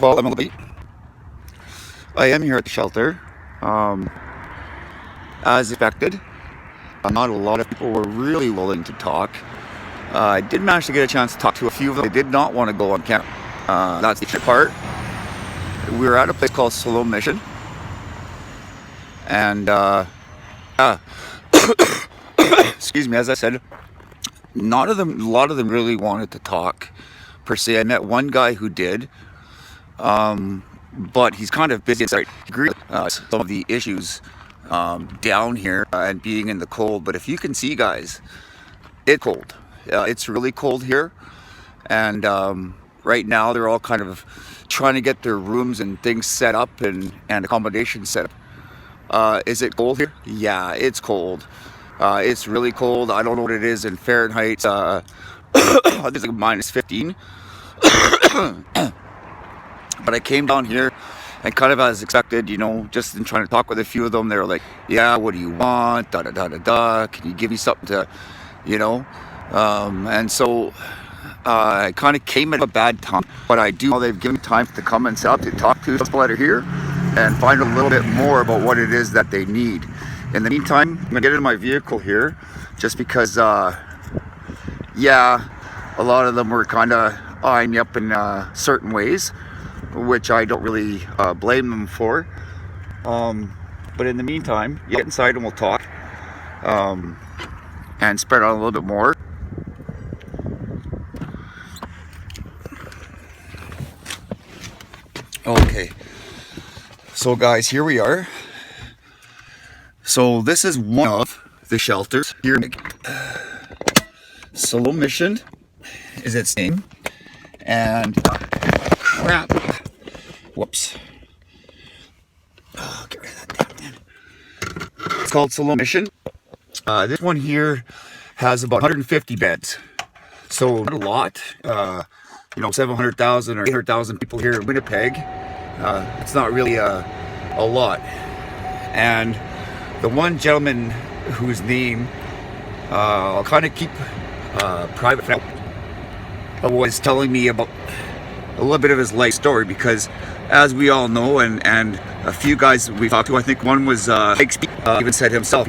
Well, I am here at the shelter. Um, as expected, not a lot of people were really willing to talk. I did manage to get a chance to talk to a few of them. They did not want to go on camp. That's the part. We were at a place called Slow Mission, and uh, excuse me, as I said, not of them. A lot of them really wanted to talk per se. I met one guy who did, but he's kind of busy. Right, he agreed with some of the issues down here and being in the cold. But if you can see, guys, it's cold. It's really cold here, and right now they're all kind of trying to get their rooms and things set up and accommodation set up. Is it cold here? Yeah, it's cold. It's really cold. I don't know what it is in Fahrenheit. I think it's like minus 15. But I came down here and kind of as expected, just in trying to talk with a few of them, they were like, yeah, what do you want? Da da da da da. Can you give me something to, you know? And so I kind of came at a bad time, but I do know they've given me time to come and set up to talk to people that are here and find a little bit more about what it is that they need. In the meantime, I'm gonna get in my vehicle here just because, yeah, a lot of them were kind of eyeing me up in certain ways, which I don't really blame them for. But in the meantime, you get inside and we'll talk and spread out a little bit more. Okay, so guys, here we are. So this is one of the shelters here. Slow Mission is its name, and crap. Whoops. Oh, get rid of that damn thing. It's called Slow Mission. This one here has about 150 beds, so not a lot. 700,000 or 800,000 people here in Winnipeg. It's not really a lot. And the one gentleman whose name I'll kind of keep private for now was telling me about a little bit of his life story, because as we all know, and a few guys we talked to, I think one was even said himself,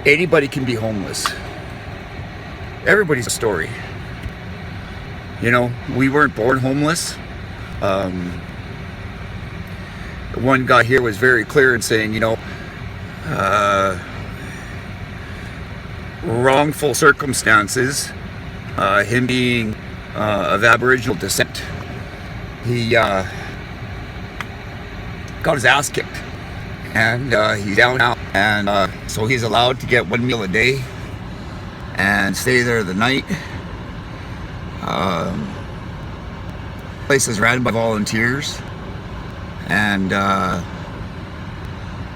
anybody can be homeless. Everybody's a story. We weren't born homeless. One guy here was very clear in saying, wrongful circumstances, him being of Aboriginal descent, he got his ass kicked, and he's down now, and so he's allowed to get one meal a day and stay there the night. Place is ran by volunteers, and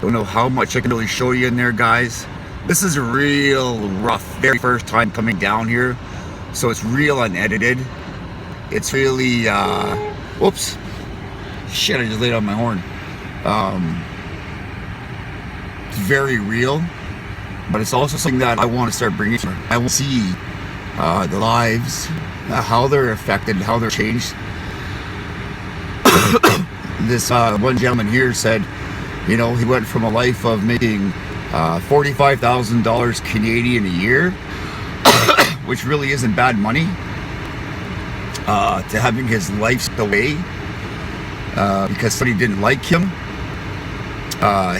don't know how much I can really show you in there, guys. This is a real rough, very first time coming down here, so it's real unedited. It's really whoops, shit, I just laid on my horn. It's very real, but it's also something that I want to start bringing. I want to see the lives, how they're affected, how they're changed. This one gentleman here said, he went from a life of making $45,000 Canadian a year, which really isn't bad money, to having his life stripped away because somebody didn't like him.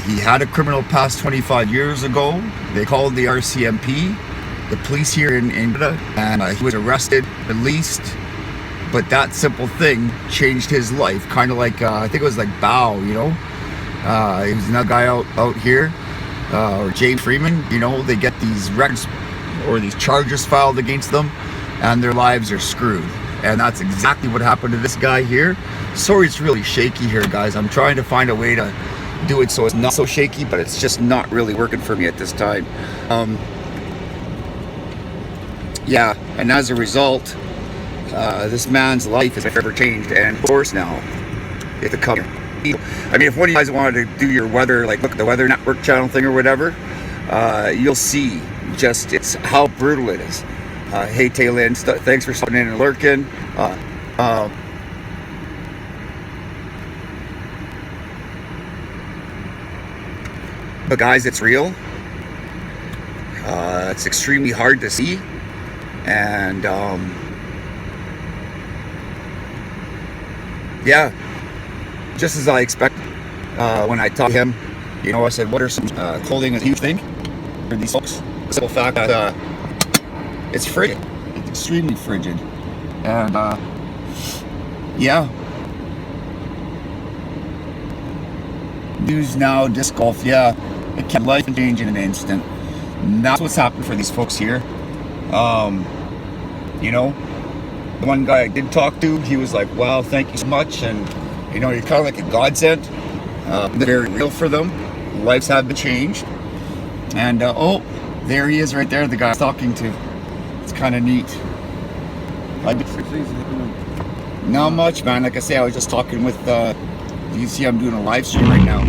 He had a criminal past 25 years ago. They called the RCMP, the police here in Canada, and he was arrested, released. But that simple thing changed his life, kind of like, I think it was like Bao, he was another guy out here, or James Freeman, they get these records or these charges filed against them, and their lives are screwed. And that's exactly what happened to this guy here. Sorry, it's really shaky here, guys. I'm trying to find a way to do it so it's not so shaky, but it's just not really working for me at this time. Yeah, and as a result, this man's life has forever changed, and of course now, if it comes, if one of you guys wanted to do your weather, like look at the Weather Network channel thing or whatever, you'll see just it's how brutal it is. Hey Taylin, thanks for stopping in and lurking. But guys, it's real. It's extremely hard to see, and yeah, just as I expected. When I talked to him, you know, I said, what are some clothing is a huge thing for these folks? The simple fact that it's frigid. It's extremely frigid. And yeah. News now, disc golf, yeah. It can life change in an instant. And that's what's happened for these folks here. You know, the one guy I did talk to, he was like, wow, thank you so much. And, you know, you're kind of like a godsend. Very real for them. Lives have been changed. And, oh, there he is right there, the guy I was talking to. It's kind of neat. Not much, man. Like I say, I was just talking with, you see I'm doing a live stream right now.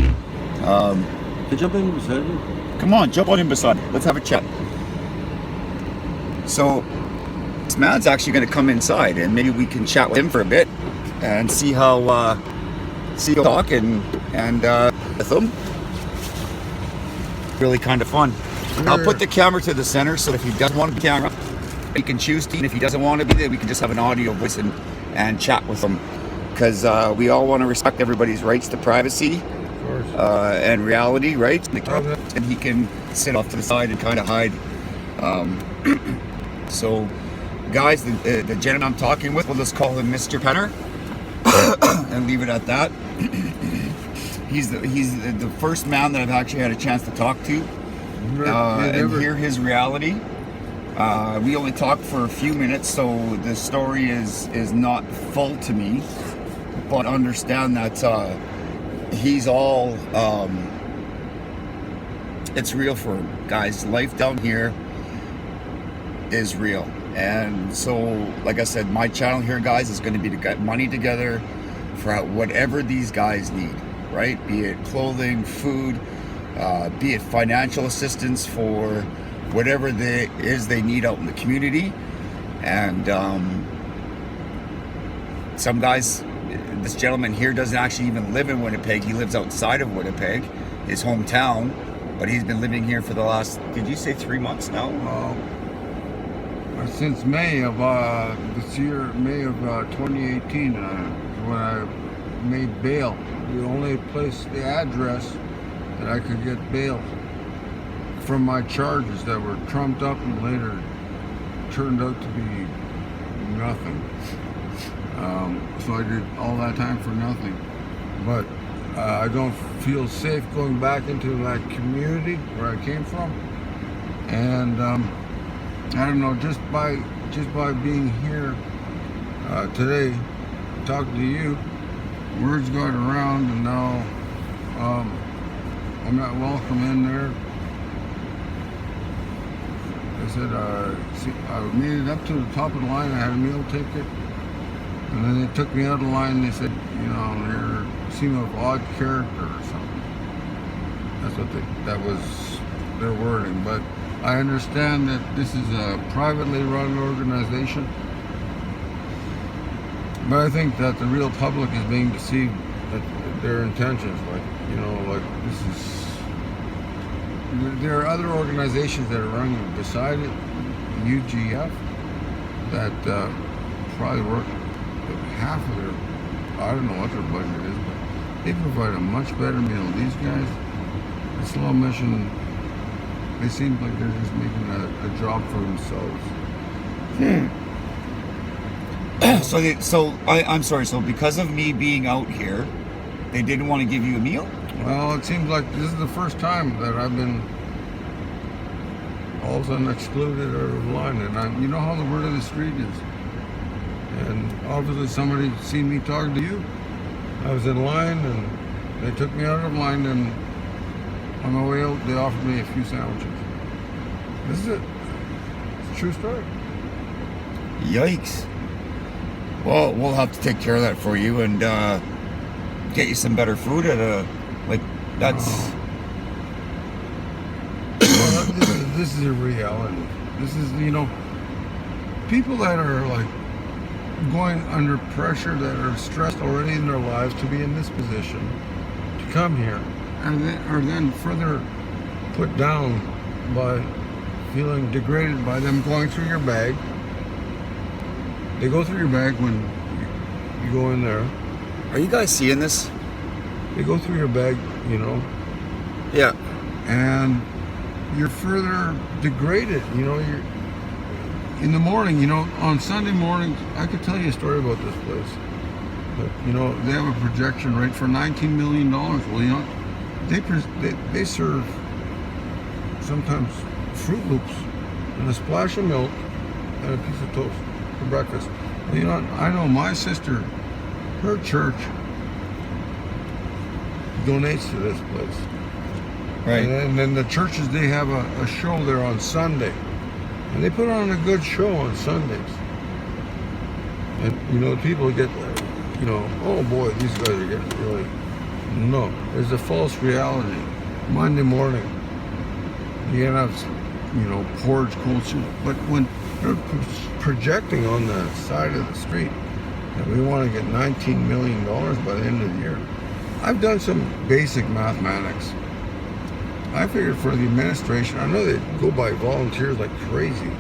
Can you jump in beside you? Come on, jump on in beside me. Let's have a chat. So, this man's actually going to come inside, and maybe we can chat with him for a bit and see how, he'll talk and with him. Really kind of fun. Sure. I'll put the camera to the center, so if he doesn't want the camera, he can choose to. And if he doesn't want to be there, we can just have an audio voice and chat with him. Because we all want to respect everybody's rights to privacy and reality, right? And he can sit off to the side and kind of hide. So, guys, the gentleman I'm talking with, we'll just call him Mr. Penner and leave it at that. He's the first man that I've actually had a chance to talk to and hear his reality. We only talked for a few minutes, so the story is not full to me. But understand that he's all, it's real for him. Guys, life down here is real. And so, like I said, my channel here, guys, is going to be to get money together for whatever these guys need, right? Be it clothing, food, be it financial assistance for whatever they need out in the community. And some guys, this gentleman here doesn't actually even live in Winnipeg. He lives outside of Winnipeg, his hometown, but he's been living here for the last, did you say 3 months now? Since May of this year, May of 2018, when I made bail. The only place, the address that I could get bail from my charges that were trumped up and later turned out to be nothing. So I did all that time for nothing. But I don't feel safe going back into that community where I came from. And I don't know, just by being here today, talking to you, words got around, and now I'm not welcome in there. They said, see, I made it up to the top of the line. I had a meal ticket, and then they took me out of the line. And they said, you know, you seem of odd character or something. That's what that was their wording. But I understand that this is a privately run organization. But I think that the real public is being deceived at their intentions. Like, you know, like this is. There are other organizations that are running beside it, UGF, that probably work half of their, I don't know what their budget is, but they provide a much better meal. These guys, the Slow Mission, they seem like they're just making a job for themselves. I'm sorry. So because of me being out here, they didn't want to give you a meal? Well, it seems like this is the first time that I've been all of a sudden excluded out of line, and you know how the word of the street is. And obviously somebody seen me talking to you. I was in line, and they took me out of line, and on my way out, they offered me a few sandwiches. This is it. It's a true story. Yikes. Well, we'll have to take care of that for you and get you some better food at a, like, that's... Well, this is a reality. This is, you know, people that are, like, going under pressure, that are stressed already in their lives to be in this position, to come here, and are then further put down by feeling degraded by them going through your bag. They go through your bag when you go in there. Are you guys seeing this? They go through your bag, you know, Yeah. and you're further degraded. You know, you're in the morning. You know, on Sunday mornings, I could tell you a story about this place. But you know, they have a projection rate for $19 million. Well, you know, they serve sometimes Fruit Loops and a splash of milk and a piece of toast for breakfast. Well, you know, I know my sister, her church donates to this place. Right. And then the churches, they have a show there on Sunday. And they put on a good show on Sundays. And, you know, people get, you know, oh boy, these guys are getting really... No, there's a false reality. Monday morning, you can have, you know, porridge, cold soup. But when they're projecting on the side of the street that we want to get $19 million by the end of the year, I've done some basic mathematics. I figured for the administration, I know they go by volunteers like crazy,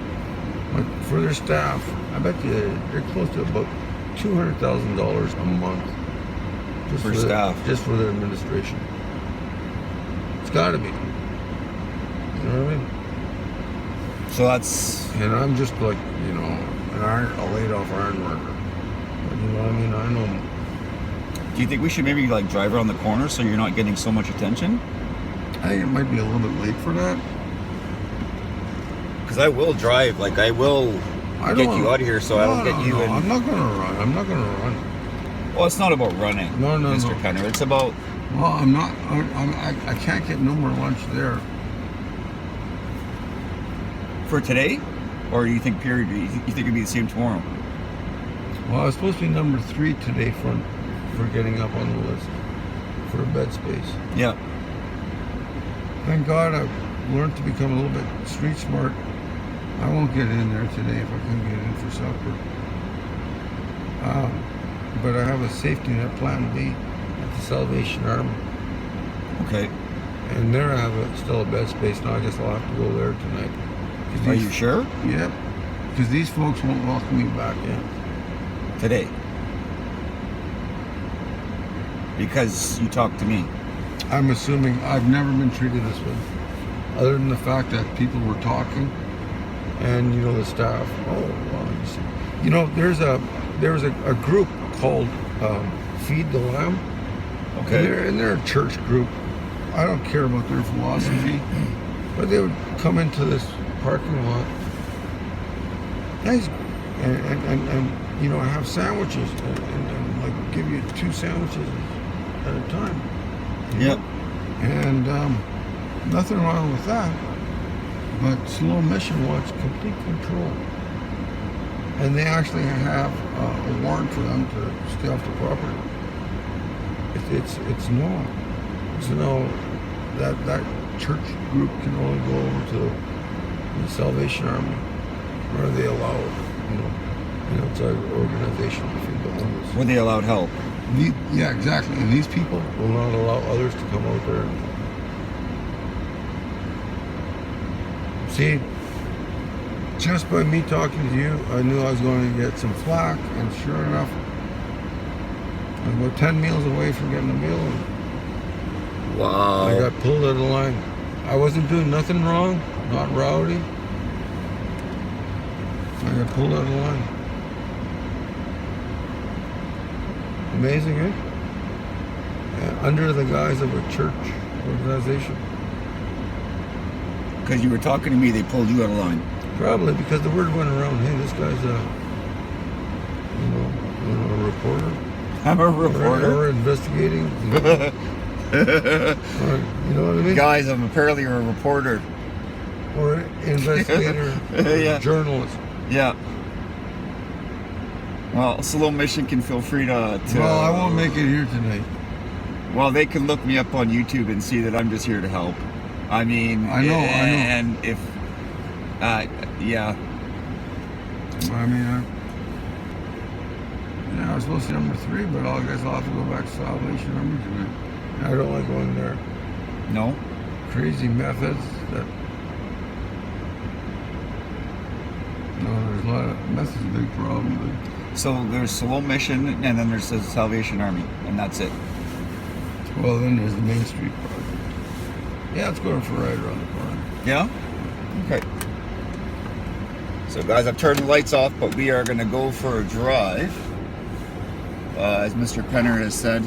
but for their staff, I bet you they're close to about $200,000 a month. Just For staff. Just for their administration. It's gotta be. You know what I mean? So that's... And I'm just like, you know, a laid off iron worker. But you know what I mean? I know. Do you think we should maybe like drive around the corner so you're not getting so much attention? I think it might be a little bit late for that. Because I will drive, like I will get you out of here so I don't get you in. I'm not gonna run. I'm not gonna run. Well, it's not about running, No, Mr. no. Penner. It's about... Well, I'm not. I can't get no more lunch there. For today? Or do you think period? You think it'd be the same tomorrow? Well, I was supposed to be number 3 today for getting up on the list for a bed space. Yeah. Thank God I've learned to become a little bit street smart. I won't get in there today if I can get in for supper. But I have a safety net plan B at the Salvation Army. Okay. And there I have still a bed space. Now I guess I'll have to go there tonight. Are you sure? Yep. Because these folks won't welcome me back in. Today. Because you talked to me. I'm assuming I've never been treated this way. Other than the fact that people were talking and, you know, the staff. Oh, well, you see. You know, there was a group called Feed the Lamb. Okay. And they're a church group. I don't care about their philosophy, but they would come into this parking lot. Guys, and you know, have sandwiches and like give you 2 sandwiches at a time. Yep. And nothing wrong with that. But Slow Mission wants complete control. And they actually have a warrant for them to stay off the property. It's no. So no, that church group can only go over to the Salvation Army, where they allow, you know, an outside organization to feed the homeless. Were they allowed help? Yeah, exactly. And these people will not allow others to come out there. See, just by me talking to you, I knew I was going to get some flack, and sure enough, I was about 10 meals away from getting a meal, and Wow. I got pulled out of the line. I wasn't doing nothing wrong, not rowdy. I got pulled out of the line. Amazing, eh? Yeah, under the guise of a church organization. Because you were talking to me, they pulled you out of line. Probably because the word went around, hey, this guy's a reporter. I'm a reporter. Or investigating. You know? Or, you know what I mean? Guys, I'm apparently a reporter. Or investigator, or Yeah. journalist. Yeah. Well, Slow Mission can feel free to... Well, I won't make it here tonight. Well, they can look me up on YouTube and see that I'm just here to help. I mean... I know. And if... yeah. I mean, I was supposed to be number 3, but I guess I'll have to go back to Salvation Army tonight. I don't like going there. No? crazy methods that. No, there's a lot of meth is a big problem. So there's Slow Mission, and then there's the Salvation Army, and that's it. Well, then there's the Main Street Project. Yeah, let's go for a ride around the corner. Yeah? Okay. So guys, I've turned the lights off, but we are going to go for a drive. As Mr. Penner has said,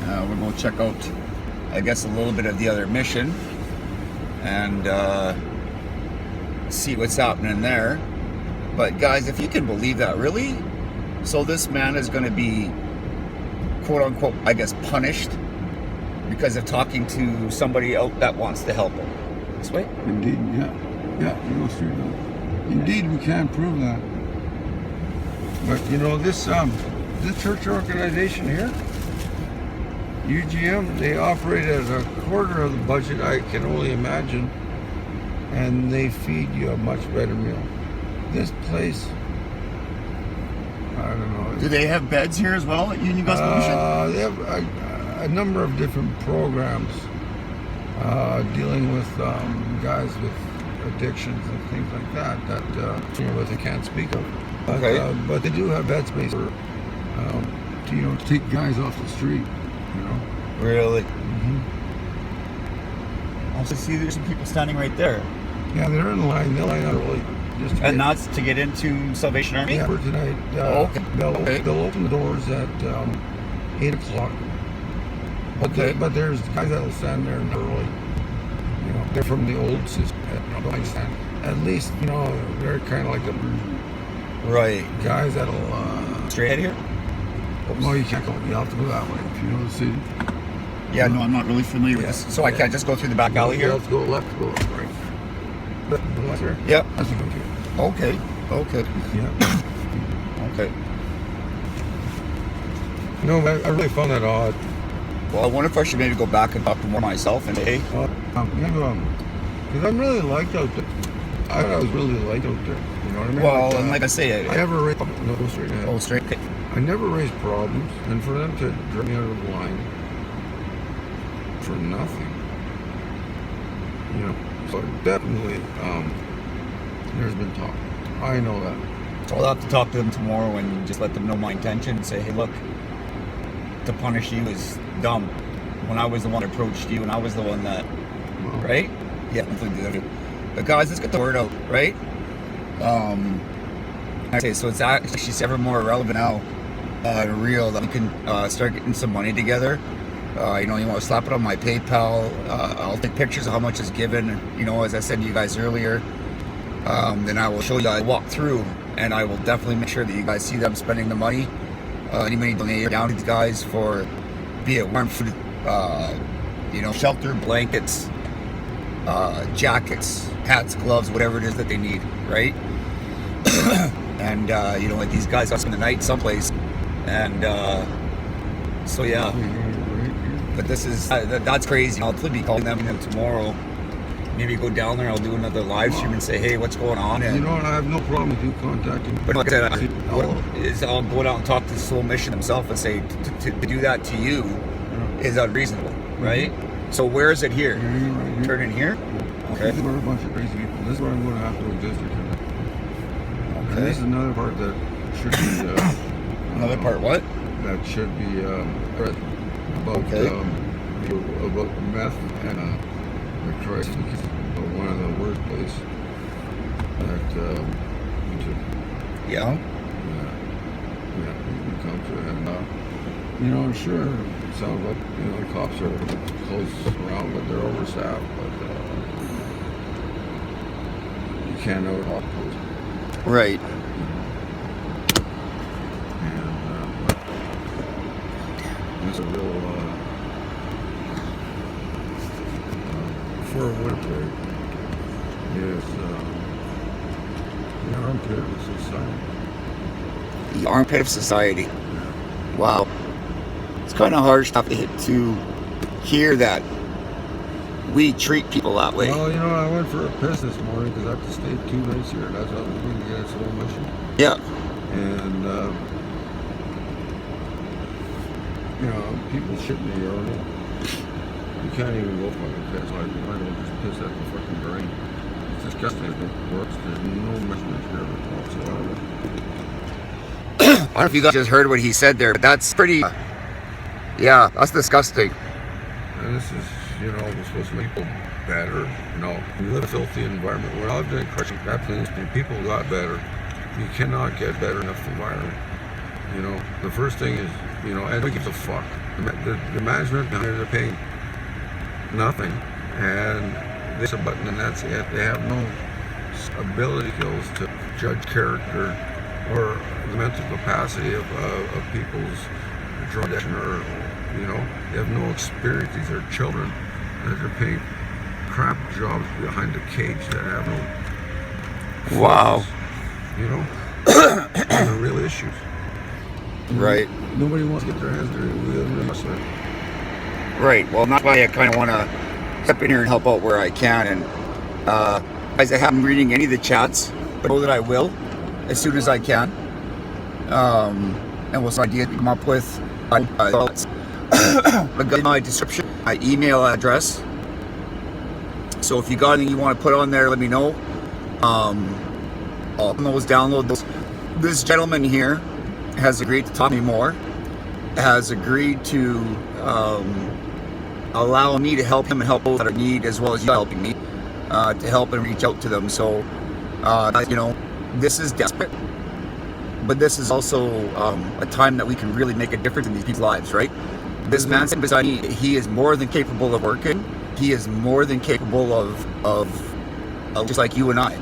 we're going to check out, I guess, a little bit of the other mission and see what's happening there. But guys, if you can believe that, really? So this man is going to be, quote unquote, I guess, punished because of talking to somebody out that wants to help him. This way? Indeed, yeah. Yeah, you go straight on. Indeed, we can't prove that. But you know, this church organization here, UGM, they operate at a quarter of the budget, I can only imagine, and they feed you a much better meal. This place, I don't know. Do they have beds here as well at Union Gospel Mission? They have a number of different programs dealing with guys with addictions and things like that that they can't speak of. But, Okay. But they do have bed space for to take guys off the street. Really? Mm-hmm. Also, see, there's some people standing right there. Yeah, they're in line. They'll line up early. Just And that's to get into Salvation Army? yeah, for tonight. Okay. They'll open the doors at 8 o'clock. Okay. But there's guys that'll stand there early. They're from the old system. At least, they're kind of like the Right. guys that'll. Straight ahead here? Well, you can't go. You have to go that way if you know the city. Yeah, no, I'm not really familiar with this. So I can't just go through the back alley You here? have to go left, go right. Left here. Yep. That's a good view. Okay. Okay. Yeah. Okay. No, I really found that odd. Well, I wonder if I should maybe go back and talk to more myself and hey. Because I'm really liked out there. I thought I was really liked out there. You know what I mean? Well, and like I say, I never raised. No, go straight ahead. oh, straight. Okay. I never raised problems, and for them to drag me out of the line for nothing, So definitely, there's been talk. I know that. So I'll have to talk to them tomorrow and just let them know my intention and say, hey, look, to punish you is dumb. When I was the one that approached you and I was the one that, right? Yeah, but guys, let's get the word out, right? Okay, so it's actually ever more relevant now, real, that we can start getting some money together. You want to slap it on my PayPal. I'll take pictures of how much is given. As I said to you guys earlier, then I will show you. I walk through, and I will definitely make sure that you guys see them spending the money. Anybody donate down to these guys for, be it warm food, shelter, blankets, jackets, hats, gloves, whatever it is that they need, right? And like these guys got spend the night someplace, and so yeah. But this is that's crazy. I'll probably be calling them tomorrow. Maybe go down there. I'll do another live stream and say, hey, what's going on? And, I have no problem with you contacting me. but like I said, I'll go down and talk to Soul Mission himself and say to do that to you is unreasonable, right? So where is it here? Right here. Turn in here. Okay. This is where a bunch of crazy people. This is where I'm going to have to adjust it. And Okay. this is another part that should be. Another part. What? That should be about Okay. about meth and the crisis. One of the worst places that Yeah. we come to, and sure, it sounds like the cops are close around, but they're overstaffed. But you can't know it all. Right. And it's a real for Winnipeg is the armpit of society. The armpit of society. Wow. It's kind of harsh to hear that we treat people that way. Well, I went for a piss this morning because I have to stay 2 nights here. That's what I was going to get at Slow Mission. Yeah. And people shit in the urinal. You can't even go for it because like I don't just piss at the fucking brain. It's disgusting. It works. There's no measurement here whatsoever. I don't know if you guys just heard what he said there, but that's pretty. Yeah, that's disgusting. And this is, we're supposed to make people better. We live in a filthy environment. We're not doing crushing bad things, but people got better. You cannot get better in this environment. The first thing is, and nobody gives a fuck. The management behind it, they're paying nothing, and they hit a button and that's it. They have no ability skills to judge character or the mental capacity of people's drug addiction, or they have no experience. These are children that are paying crap jobs behind a cage that have no Wow. And the real issues. Right. Nobody wants to get their hands dirty. We live in a mess. Right. Well, that's why I kind of want to step in here and help out where I can. And guys, I haven't been reading any of the chats, but know that I will as soon as I can. And we'll some ideas we come up with. Thoughts. I've got my description, my email address. So if you got anything you want to put on there, let me know. I'll download those. This gentleman here has agreed to talk to me more. Has agreed to allow me to help him and help those that are in need, as well as you helping me to help and reach out to them. So, this is desperate, but this is also a time that we can really make a difference in these people's lives, right? This man sitting beside me, he is more than capable of working. He is more than capable of just like you and I.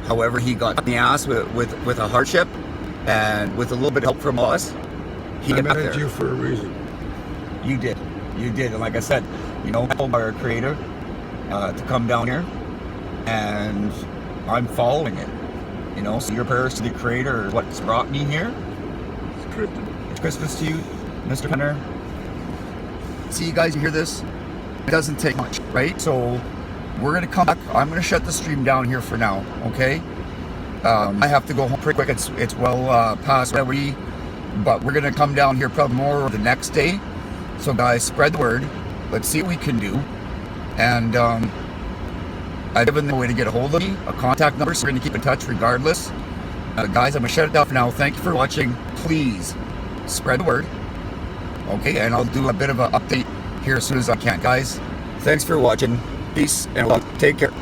However, he got in the ass with a hardship, and with a little bit of help from us, he got there. I met you for a reason. You did, and like I said, I told our creator to come down here, and I'm following it. So your prayers to the creator is what's brought me here. It's Christmas to you, Mr. Hunter. See, you guys, you hear this? It doesn't take much, right? So we're gonna come back. I'm gonna shut the stream down here for now, okay? I have to go home pretty quick. It's well past already, but we're gonna come down here probably more the next day. So guys, spread the word. Let's see what we can do. And I've given them a way to get a hold of me, a contact number, so we're gonna keep in touch regardless. Guys, I'm gonna shut it down for now. Thank you for watching. Please spread the word, okay? And I'll do a bit of an update here as soon as I can. Guys, thanks for watching. Peace and love. Take care.